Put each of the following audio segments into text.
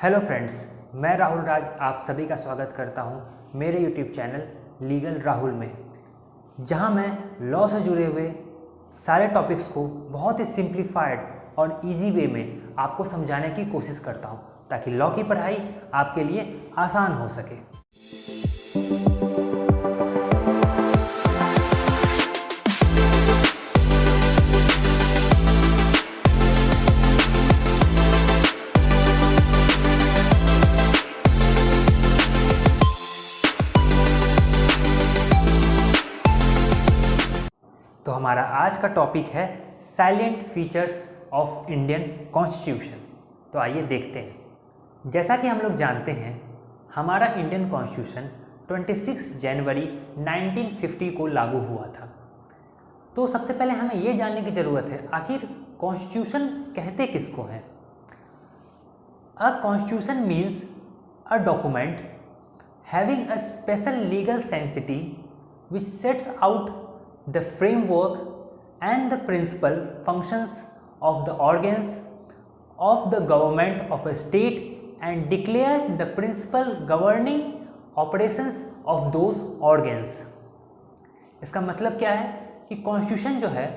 Hello friends, मैं राहुल राज आप सभी का स्वागत करता हूं मेरे यूट्यूब चैनल लीगल राहुल में, जहां मैं लॉ से जुड़े हुए सारे टॉपिक्स को बहुत ही सिंप्लीफाइड और इजी वे में आपको समझाने की कोशिश करता हूं ताकि लॉ की पढ़ाई आपके लिए आसान हो सके। तो हमारा आज का टॉपिक है salient features of Indian constitution. तो आइए देखते हैं। जैसा कि हम लोग जानते हैं, हमारा इंडियन कॉन्स्टिट्यूशन 26 जनवरी 1950 को लागू हुआ था। तो सबसे पहले हमें ये जानने की ज़रूरत है, आखिर कॉन्स्टिट्यूशन कहते किसको हैं। A constitution means a document having a special legal sanctity which sets out the framework and the principal functions of the organs of the government of a state and declare the principal governing operations of those organs। इसका मतलब क्या है कि constitution जो है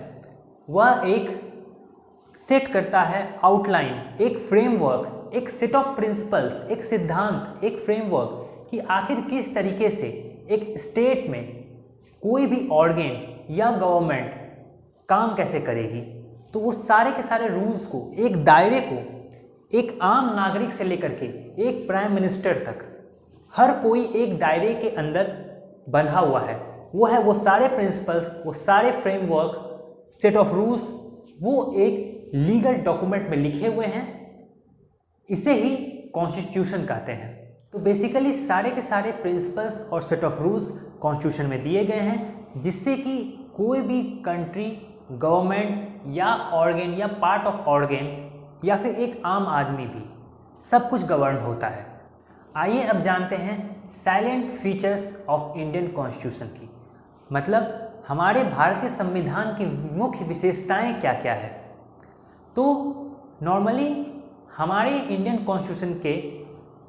वह एक set करता है आउटलाइन, एक फ्रेमवर्क, एक सेट ऑफ प्रिंसिपल्स, एक सिद्धांत, एक फ्रेमवर्क कि आखिर किस तरीके से एक स्टेट में कोई भी ऑर्गेन या गवर्नमेंट काम कैसे करेगी। तो वो सारे के सारे रूल्स को, एक दायरे को, एक आम नागरिक से लेकर के एक प्राइम मिनिस्टर तक हर कोई एक दायरे के अंदर बंधा हुआ है। वो सारे प्रिंसिपल्स, वो सारे फ्रेमवर्क, सेट ऑफ रूल्स, वो एक लीगल डॉक्यूमेंट में लिखे हुए हैं। इसे ही कॉन्स्टिट्यूशन कहते हैं। तो बेसिकली सारे के सारे प्रिंसिपल्स और सेट ऑफ रूल्स कॉन्स्टिट्यूशन में दिए गए हैं, जिससे कि कोई भी कंट्री, गवर्नमेंट या ऑर्गेन या पार्ट ऑफ ऑर्गेन या फिर एक आम आदमी भी सब कुछ गवर्न होता है। आइए अब जानते हैं salient features of Indian constitution की, मतलब हमारे भारतीय संविधान की मुख्य विशेषताएं क्या क्या है। तो नॉर्मली हमारे इंडियन कॉन्स्टिट्यूशन के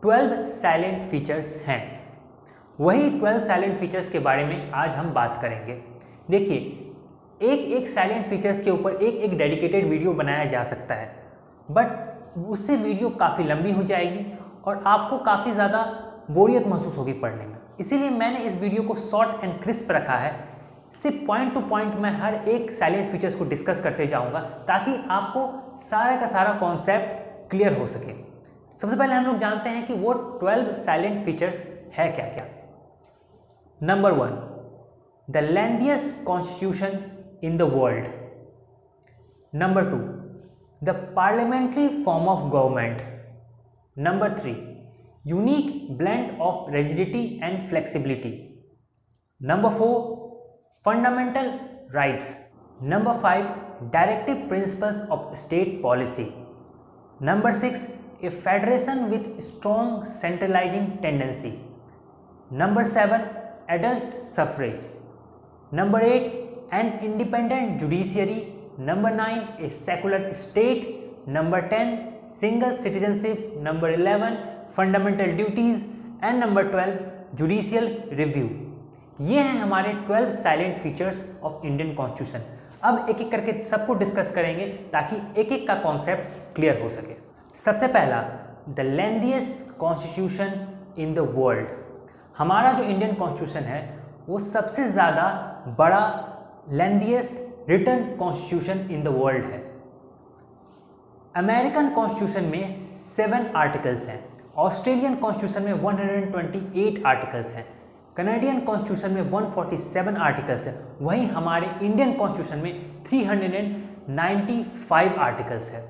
12 साइलेंट फीचर्स हैं। वही 12 साइलेंट फीचर्स के बारे में आज हम बात करेंगे। देखिए, एक साइलेंट फीचर्स के ऊपर एक डेडिकेटेड वीडियो बनाया जा सकता है, बट उससे वीडियो काफ़ी लंबी हो जाएगी और आपको काफ़ी ज़्यादा बोरियत महसूस होगी पढ़ने में। इसीलिए मैंने इस वीडियो को शॉर्ट एंड क्रिस्प रखा है। सिर्फ पॉइंट टू पॉइंट मैं हर एक साइलेंट फीचर्स को डिस्कस करते जाऊँगा ताकि आपको सारा का सारा कॉन्सेप्ट क्लियर हो सके। सबसे पहले हम लोग जानते हैं कि वो 12 साइलेंट फीचर्स है क्या क्या। Number 1, the lengthiest constitution in the world. Number 2, the parliamentary form of government. Number 3, unique blend of rigidity and flexibility. Number 4, fundamental rights. Number 5, directive principles of state policy. Number 6, a federation with strong centralizing tendency. Number 7, adult suffrage. Number 8, an independent judiciary. Number 9, a secular state. Number 10, single citizenship. Number 11, fundamental duties. And number 12, judicial review. ये हैं हमारे 12 salient features of Indian constitution. अब एक एक करके सबको discuss करेंगे ताकि एक एक का कॉन्सेप्ट क्लियर हो सके। सबसे पहला, the lengthiest constitution in the world. हमारा जो इंडियन कॉन्स्टिट्यूशन है वो सबसे ज़्यादा बड़ा lengthiest written constitution in the world है। अमेरिकन कॉन्स्टिट्यूशन में 7 आर्टिकल्स हैं, ऑस्ट्रेलियन कॉन्स्टिट्यूशन में 128 आर्टिकल्स हैं, कनाडियन कॉन्स्टिट्यूशन में 147 आर्टिकल्स हैं, वहीं हमारे इंडियन कॉन्स्टिट्यूशन में 395 आर्टिकल्स हैं।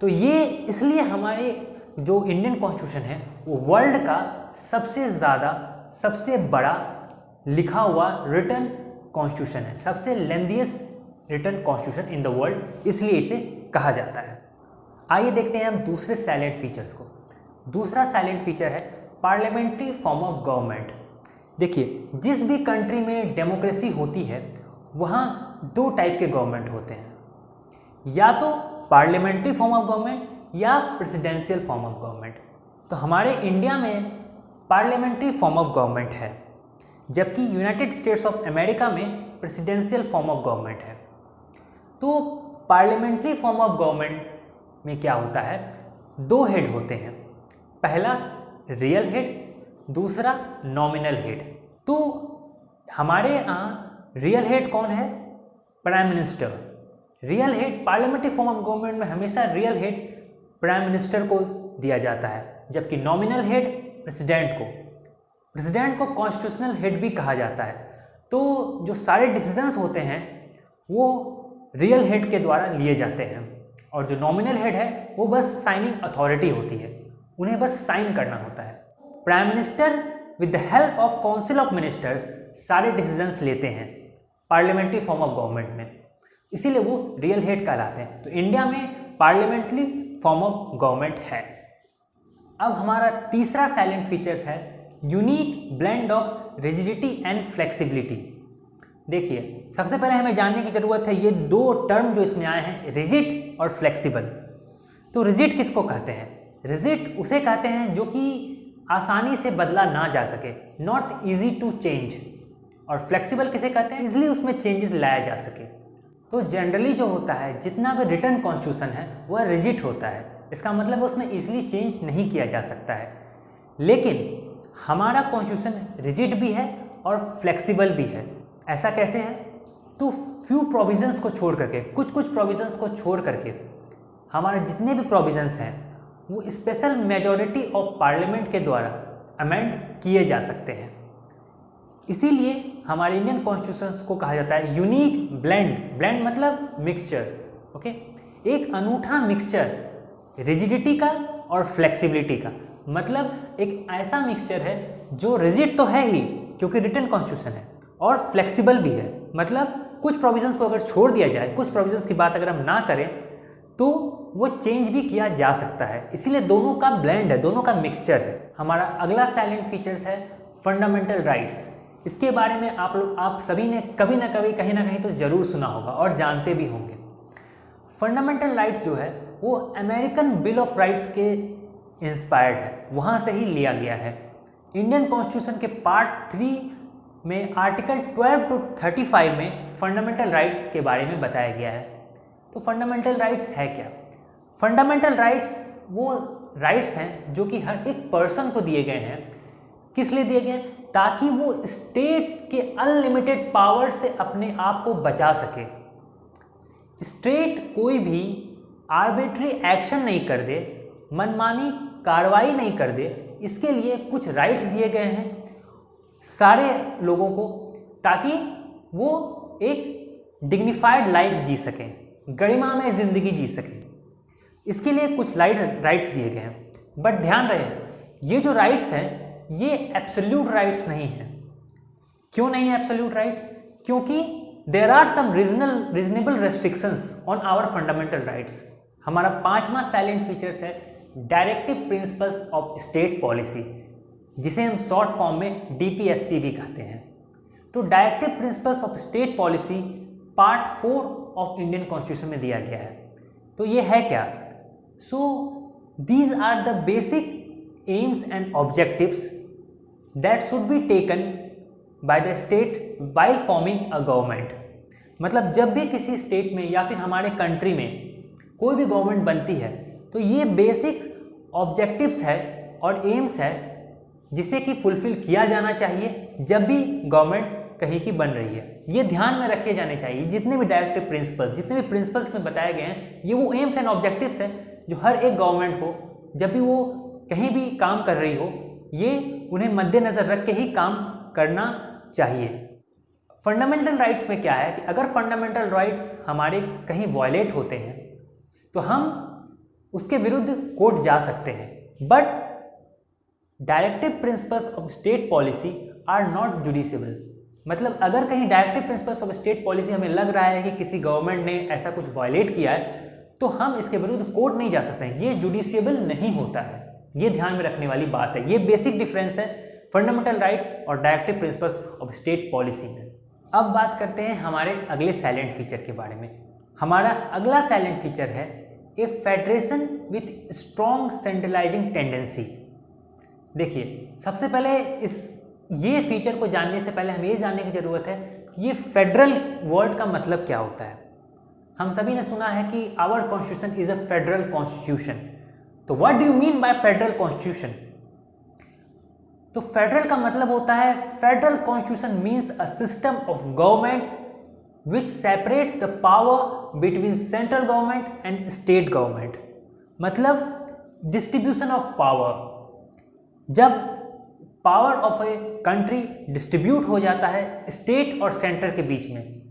तो ये इसलिए हमारे जो इंडियन कॉन्स्टिट्यूशन है वो वर्ल्ड का सबसे ज़्यादा, सबसे बड़ा लिखा हुआ रिटन कॉन्स्टिट्यूशन है, सबसे lengthiest written constitution in the world, इसलिए इसे कहा जाता है। आइए देखते हैं हम दूसरे साइलेंट फीचर्स को। दूसरा साइलेंट फीचर है पार्लियामेंट्री फॉर्म ऑफ गवर्नमेंट। देखिए, जिस भी कंट्री में डेमोक्रेसी होती है वहाँ 2 टाइप के गवर्नमेंट होते हैं, या तो पार्लियामेंट्री फॉर्म ऑफ गवर्नमेंट या प्रेसिडेंशियल फॉर्म ऑफ गवर्नमेंट। तो हमारे इंडिया में पार्लियामेंट्री फॉर्म ऑफ गवर्नमेंट है, जबकि यूनाइटेड स्टेट्स ऑफ अमेरिका में प्रेसिडेंशियल फॉर्म ऑफ गवर्नमेंट है। तो पार्लियामेंट्री फॉर्म ऑफ गवर्नमेंट में क्या होता है, 2 हेड होते हैं, पहला रियल हेड, दूसरा नॉमिनल हेड। तो हमारे यहाँ रियल हेड कौन है, prime minister. Real head parliamentary form of government में हमेशा रियल हेड प्राइम मिनिस्टर को दिया जाता है, जबकि नॉमिनल हेड प्रेसिडेंट को कॉन्स्टिट्यूशनल हेड भी कहा जाता है। तो जो सारे डिसीजंस होते हैं वो रियल हेड के द्वारा लिए जाते हैं, और जो नॉमिनल हेड है वो बस साइनिंग अथॉरिटी होती है, उन्हें बस साइन करना होता है। Prime minister with the help of council of ministers सारे डिसीजंस लेते हैं पार्लियामेंट्री फॉर्म ऑफ गवर्नमेंट में, इसीलिए वो रियल हेड कहलाते हैं। तो इंडिया में पार्लियामेंट्री फॉर्म ऑफ गवर्नमेंट है। अब हमारा तीसरा साइलेंट फीचर्स है unique blend of rigidity and flexibility. देखिए, सबसे पहले हमें जानने की ज़रूरत है ये 2 टर्म जो इसमें आए हैं, रिजिड और फ्लेक्सिबल। तो रिजिड किसको कहते हैं, रिजिड उसे कहते हैं जो कि आसानी से बदला ना जा सके, नॉट ईजी टू चेंज। और फ्लेक्सिबल किसे कहते हैं, इजीली उसमें चेंजेस लाया जा सके। तो जनरली जो होता है, जितना भी रिटन कॉन्स्टिट्यूशन है वह रिजिड होता है, इसका मतलब उसमें इजीली चेंज नहीं किया जा सकता है। लेकिन हमारा कॉन्स्टिट्यूशन रिजिड भी है और फ्लेक्सिबल भी है। ऐसा कैसे है, तो फ्यू प्रोविजंस को छोड़ करके, कुछ प्रोविजंस को छोड़ करके हमारे जितने भी प्रोविजंस हैं वो स्पेशल मेजॉरिटी ऑफ पार्लियामेंट के द्वारा अमेंड किए जा सकते हैं। इसीलिए हमारे इंडियन कॉन्स्टिट्यूशन को कहा जाता है यूनिक ब्लेंड मतलब मिक्सचर। ओके, एक अनूठा मिक्सचर रिजिडिटी का और फ्लेक्सिबिलिटी का, मतलब एक ऐसा मिक्सचर है जो रिजिड तो है ही क्योंकि रिटन कॉन्स्टिट्यूशन है, और फ्लेक्सिबल भी है, मतलब कुछ प्रोविजंस को अगर छोड़ दिया जाए, कुछ प्रोविजंस की बात अगर हम ना करें तो वो चेंज भी किया जा सकता है। इसीलिए दोनों का ब्लेंड है, दोनों का मिक्सचर है। हमारा अगला साइलेंट फीचर्स है फंडामेंटल राइट्स। इसके बारे में आप सभी ने कभी ना कभी कहीं ना कहीं तो ज़रूर सुना होगा और जानते भी होंगे। फंडामेंटल राइट्स जो है वो अमेरिकन बिल ऑफ राइट्स के इंस्पायर्ड है, वहाँ से ही लिया गया है। इंडियन कॉन्स्टिट्यूशन के पार्ट 3 में आर्टिकल 12 to 35 में फंडामेंटल राइट्स के बारे में बताया गया है। तो फंडामेंटल राइट्स है क्या, फंडामेंटल राइट्स वो राइट्स हैं जो कि हर एक पर्सन को दिए गए हैं। किस लिए दिए गए हैं, ताकि वो स्टेट के अनलिमिटेड पावर से अपने आप को बचा सके। स्टेट कोई भी आर्बिट्री एक्शन नहीं कर दे, मनमानी कार्रवाई नहीं कर दे, इसके लिए कुछ राइट्स दिए गए हैं सारे लोगों को, ताकि वो एक डिग्निफाइड लाइफ जी सकें, गरिमा में ज़िंदगी जी सकें। इसके लिए कुछ राइट्स दिए गए हैं। बट ध्यान रहे, ये जो राइट्स हैं ये एब्सोल्यूट राइट्स नहीं हैं। क्यों नहीं है एब्सोल्यूट राइट्स, क्योंकि there are some reasonable restrictions on our fundamental rights. हमारा 5वां साइलेंट फीचर्स है directive principles of state policy, जिसे हम शॉर्ट फॉर्म में DPSP भी कहते हैं। तो directive principles of state policy part 4 of Indian constitution में दिया गया है। तो ये है क्या, so these are the basic aims and objectives that should be taken by the state while forming a government. मतलब जब भी किसी स्टेट में या फिर हमारे कंट्री में कोई भी गवर्नमेंट बनती है तो ये बेसिक ऑब्जेक्टिव्स है और एम्स है जिसे कि फुलफिल किया जाना चाहिए जब भी गवर्नमेंट कहीं की बन रही है। ये ध्यान में रखे जाने चाहिए। जितने भी डायरेक्टिव प्रिंसिपल्स, जितने भी प्रिंसिपल्स में बताए गए हैं, ये वो एम्स एंड ऑब्जेक्टिव्स हैं जो हर एक गवर्नमेंट को जब भी वो कहीं भी काम कर रही हो, ये उन्हें मद्देनज़र रख के ही काम करना चाहिए। फंडामेंटल राइट्स में क्या है कि अगर फंडामेंटल राइट्स हमारे कहीं वायलेट होते हैं तो हम उसके विरुद्ध कोर्ट जा सकते हैं। But directive principles of state policy are not justiciable. मतलब अगर कहीं directive principles of state policy हमें लग रहा है कि किसी गवर्नमेंट ने ऐसा कुछ वायलेट किया है तो हम इसके विरुद्ध कोर्ट नहीं जा सकते हैं, ये जुडिशियबल नहीं होता है। ये ध्यान में रखने वाली बात है। ये बेसिक डिफरेंस है फंडामेंटल राइट्स और directive principles of state policy में। अब बात करते हैं हमारे अगले साइलेंट फीचर के बारे में। हमारा अगला साइलेंट फीचर है a federation with strong centralising tendency. देखिए, सबसे पहले ये फीचर को जानने से पहले हमें ये जानने की ज़रूरत है कि ये फेडरल वर्ड का मतलब क्या होता है। हम सभी ने सुना है कि our constitution is a federal constitution. तो what do you mean by federal constitution? तो फेडरल का मतलब होता है, federal constitution means a system of government which separates the power between central government and state government. मतलब distribution of power, जब power of a country distribute हो जाता है स्टेट और सेंटर के बीच में,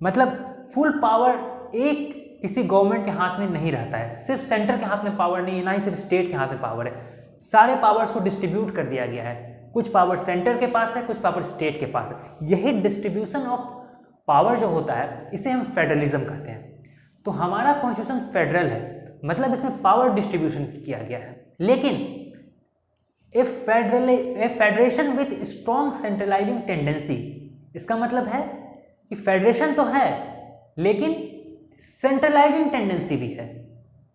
मतलब फुल पावर एक किसी गवर्नमेंट के हाथ में नहीं रहता है, सिर्फ सेंटर के हाथ में पावर नहीं है, ना ही सिर्फ स्टेट के हाथ में पावर है, सारे पावर्स को डिस्ट्रीब्यूट कर दिया गया है। कुछ पावर सेंटर के पास है, कुछ पावर स्टेट के पास है। यही डिस्ट्रीब्यूशन ऑफ पावर जो होता है इसे हम फेडरलिज्म कहते हैं। तो हमारा कॉन्स्टिट्यूशन फेडरल है, मतलब इसमें पावर डिस्ट्रीब्यूशन किया गया है। लेकिन a federation with strong centralising tendency, इसका मतलब है कि फेडरेशन तो है लेकिन सेंट्रलाइजिंग टेंडेंसी भी है,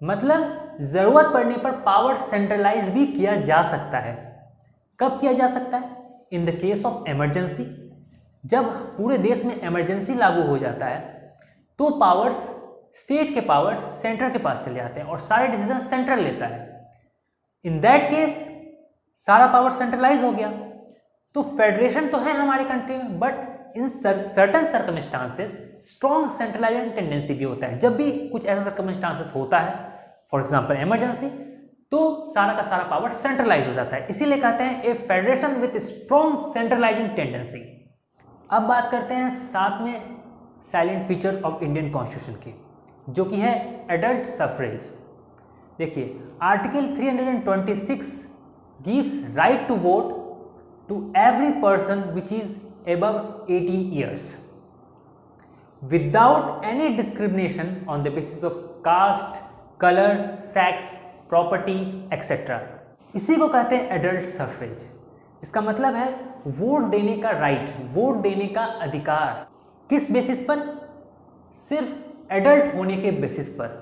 मतलब जरूरत पड़ने पर पावर सेंट्रलाइज भी किया जा सकता है। कब किया जा सकता है? In the case of emergency. जब पूरे देश में इमरजेंसी लागू हो जाता है तो पावर्स, स्टेट के पावर्स सेंटर के पास चले जाते हैं और सारे डिसीजन सेंट्रल लेता है। इन दैट केस सारा पावर सेंट्रलाइज हो गया। तो फेडरेशन तो है हमारी कंट्री में, but in certain circumstances strong centralising tendency भी होता है। जब भी कुछ ऐसा सर्कमस्टांसेस होता है, फॉर एग्जांपल इमरजेंसी, तो सारा का सारा पावर सेंट्रलाइज हो जाता है। इसीलिए कहते हैं a federation with strong centralising tendency. अब बात करते हैं साथ में salient feature of Indian constitution की, जो कि है एडल्ट सफरेज। देखिए, article 326 gives right to vote to every person which is above 18 years without any discrimination on the basis of caste, color, sex, property, etc. इसी को कहते हैं adult suffrage. इसका मतलब है वोट देने का राइट, वोट देने का अधिकार। किस बेसिस पर? सिर्फ एडल्ट होने के बेसिस पर,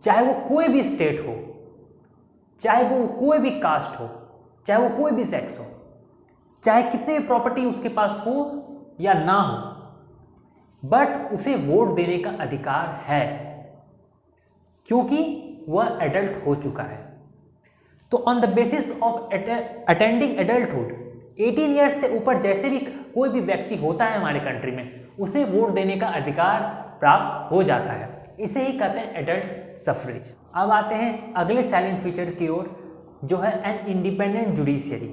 चाहे वो कोई भी स्टेट हो, चाहे वो कोई भी कास्ट हो, चाहे वो कोई भी सेक्स हो, चाहे कितनी भी प्रॉपर्टी उसके पास हो या ना हो, बट उसे वोट देने का अधिकार है क्योंकि वह एडल्ट हो चुका है। तो on the basis of attending adulthood, 18 years से ऊपर जैसे भी कोई भी व्यक्ति होता है हमारे कंट्री में, उसे वोट देने का अधिकार प्राप्त हो जाता है। इसे ही कहते हैं एडल्ट सफरेज। अब आते हैं अगले साइलेंट फीचर की ओर, जो है एन इंडिपेंडेंट जुडिशियरी।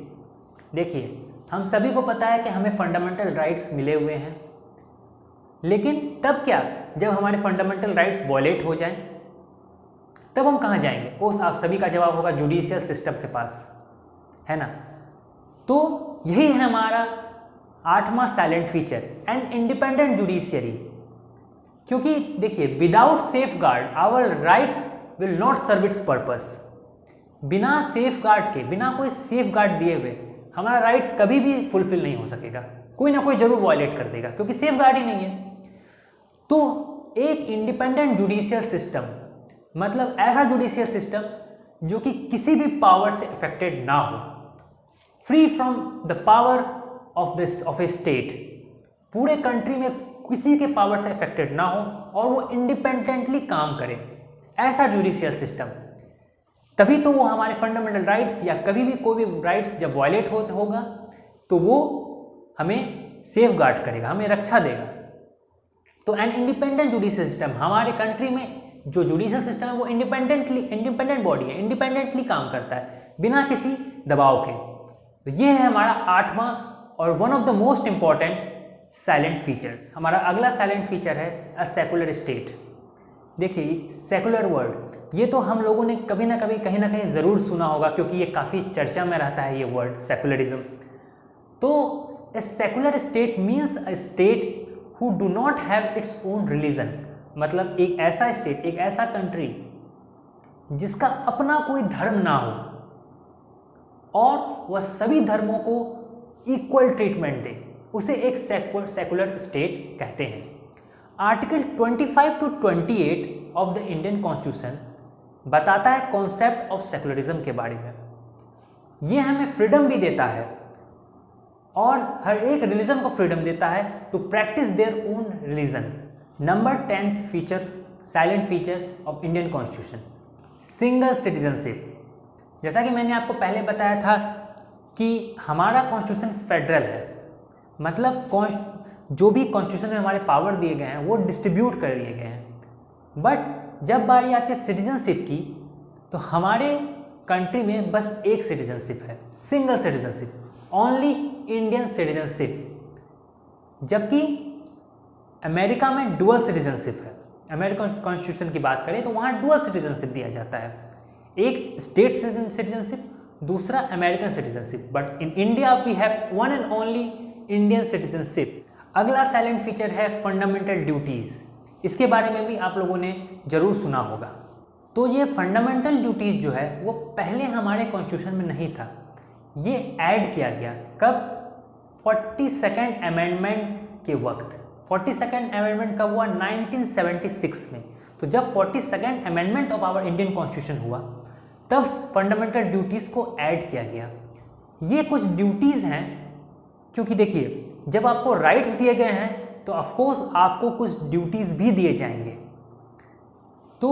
देखिए, हम सभी को पता है कि हमें फंडामेंटल राइट्स मिले हुए हैं, लेकिन तब क्या जब हमारे फंडामेंटल राइट्स वॉयलेट हो जाएं, तब हम कहाँ जाएंगे? उस आप सभी का जवाब होगा जुडिशियल सिस्टम के पास, है ना। तो यही है हमारा 8वां salient feature, an independent judiciary. क्योंकि देखिए, without safeguard our rights will not serve its purpose. बिना सेफ गार्ड के, बिना कोई सेफ गार्ड दिए हुए हमारा राइट्स कभी भी फुलफिल नहीं हो सकेगा, कोई ना कोई जरूर वायलेट कर देगा, क्योंकि सेफ गार्ड ही नहीं है। तो एक इंडिपेंडेंट जुडिशियल सिस्टम मतलब ऐसा जुडिशियल सिस्टम जो कि किसी भी पावर से अफेक्टेड ना हो, free from the power of A state, पूरे कंट्री में किसी के पावर से अफेक्टेड ना हो और वो इंडिपेंडेंटली काम करे, ऐसा जुडिशियल सिस्टम। तभी तो वो हमारे फंडामेंटल राइट्स या कभी भी कोई भी राइट्स जब वायलेट होगा तो वो हमें सेफ गार्ड करेगा, हमें रक्षा देगा। तो एन इंडिपेंडेंट जुडिशियल सिस्टम, हमारे कंट्री में जो जुडिशियल सिस्टम है वो इंडिपेंडेंट बॉडी है, इंडिपेंडेंटली काम करता है बिना किसी दबाव के। तो ये है हमारा 8वां और one of the most important salient features. हमारा अगला साइलेंट फीचर है अ सेकुलर स्टेट। देखिए, सेकुलर वर्ड ये तो हम लोगों ने कभी ना कभी कहीं ना कहीं ज़रूर सुना होगा, क्योंकि ये काफ़ी चर्चा में रहता है ये वर्ड सेकुलरिज्म। तो a secular state means a state who do not have its own religion. मतलब एक ऐसा स्टेट, एक ऐसा कंट्री जिसका अपना कोई धर्म ना हो और वह सभी धर्मों को इक्वल ट्रीटमेंट दे, उसे एक सेकुलर स्टेट कहते हैं। Article 25 to 28 of the Indian constitution बताता है कॉन्सेप्ट ऑफ सेकुलरिज्म के बारे में। ये हमें फ्रीडम भी देता है और हर एक रिलीजन को फ्रीडम देता है to practice their own religion. Number 10th feature, silent feature of Indian constitution, single citizenship. जैसा कि मैंने आपको पहले बताया था कि हमारा कॉन्स्टिट्यूशन फेडरल है, मतलब जो भी कॉन्स्टिट्यूशन में हमारे पावर दिए गए हैं वो डिस्ट्रीब्यूट कर दिए गए हैं। बट जब बारी आती है सिटीजनशिप की तो हमारे कंट्री में बस एक सिटीजनशिप है, single citizenship, only Indian citizenship. जबकि अमेरिका में डुअल सिटीजनशिप है। अमेरिकन कॉन्स्टिट्यूशन की बात करें तो वहाँ डुअल सिटीजनशिप दिया जाता है, एक स्टेट सिटीजनशिप, दूसरा American citizenship. But in India we have one and only Indian citizenship. अगला साइलेंट फीचर है फंडामेंटल ड्यूटीज़। इसके बारे में भी आप लोगों ने ज़रूर सुना होगा। तो ये फंडामेंटल ड्यूटीज़ जो है वो पहले हमारे कॉन्स्टिट्यूशन में नहीं था, ये ऐड किया गया कब? 42nd अमेंडमेंट के वक्त। 42nd अमेंडमेंट कब हुआ? 1976 में। तो जब 42nd amendment of our Indian constitution हुआ तब फंडामेंटल ड्यूटीज़ को ऐड किया गया। ये कुछ ड्यूटीज़ हैं, क्योंकि देखिए जब आपको राइट्स दिए गए हैं तो ऑफकोर्स आपको कुछ ड्यूटीज़ भी दिए जाएंगे। तो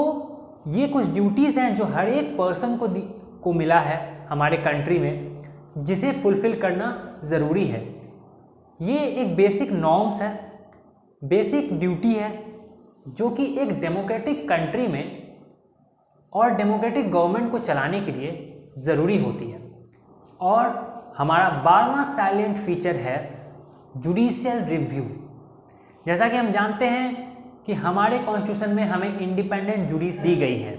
ये कुछ ड्यूटीज़ हैं जो हर एक पर्सन को मिला है हमारे कंट्री में, जिसे फुलफ़िल करना ज़रूरी है। ये एक बेसिक नॉर्म्स है, बेसिक ड्यूटी है, जो कि एक डेमोक्रेटिक कंट्री में और डेमोक्रेटिक गवर्नमेंट को चलाने के लिए ज़रूरी होती है। और हमारा 12वां साइलेंट फीचर है जुडिशियल रिव्यू। जैसा कि हम जानते हैं कि हमारे कॉन्स्टिट्यूशन में हमें इंडिपेंडेंट जुडिशरी दी गई है,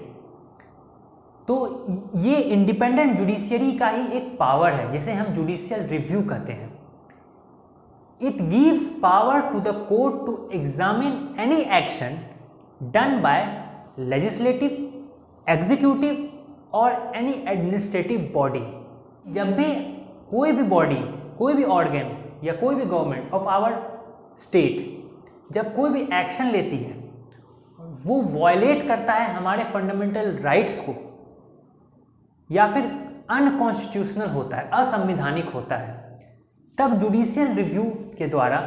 तो ये इंडिपेंडेंट जुडिशियरी का ही एक पावर है जिसे हम जुडिशियल रिव्यू कहते हैं। It gives power to the court to examine any action done by legislative, executive और एनी एडमिनिस्ट्रेटिव बॉडी। जब भी कोई भी बॉडी, कोई भी ऑर्गन या कोई भी गवर्नमेंट ऑफ आवर स्टेट जब कोई भी एक्शन लेती है वो वॉयलेट करता है हमारे फंडामेंटल राइट्स को या फिर अनकॉन्स्टिट्यूशनल होता है, असंवैधानिक होता है, तब जुडिशियल रिव्यू के द्वारा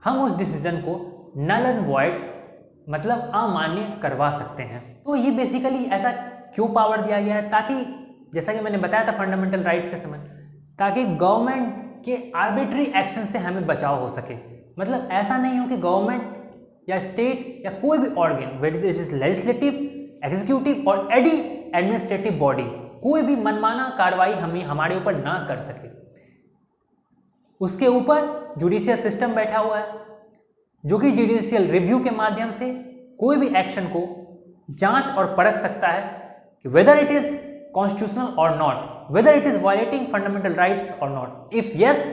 हम उस डिसीजन को नल एंड वॉइड मतलब अमान्य करवा सकते हैं। तो ये बेसिकली ऐसा क्यों पावर दिया गया है? ताकि जैसा कि मैंने बताया था फंडामेंटल राइट्स के समय, ताकि गवर्नमेंट के आर्बिट्री एक्शन से हमें बचाव हो सके। मतलब ऐसा नहीं हो कि गवर्नमेंट या स्टेट या कोई भी organ, weather it is legislative, executive और एनी एडमिनिस्ट्रेटिव बॉडी, कोई भी मनमाना कार्रवाई हमारे ऊपर ना कर सके। उसके ऊपर जुडिशियल सिस्टम बैठा हुआ है जो कि जुडिशियल रिव्यू के माध्यम से कोई भी एक्शन को जांच और परख सकता है कि whether it is constitutional or not, whether it is violating fundamental rights or not. If yes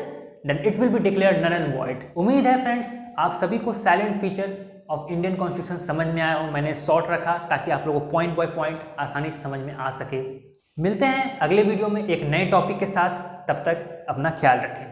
then it will be declared null and void. उम्मीद है फ्रेंड्स आप सभी को salient feature of Indian constitution समझ में आया हो। मैंने शॉर्ट रखा ताकि आप लोगों को पॉइंट बाय पॉइंट आसानी से समझ में आ सके। मिलते हैं अगले वीडियो में एक नए टॉपिक के साथ, तब तक अपना ख्याल रखें।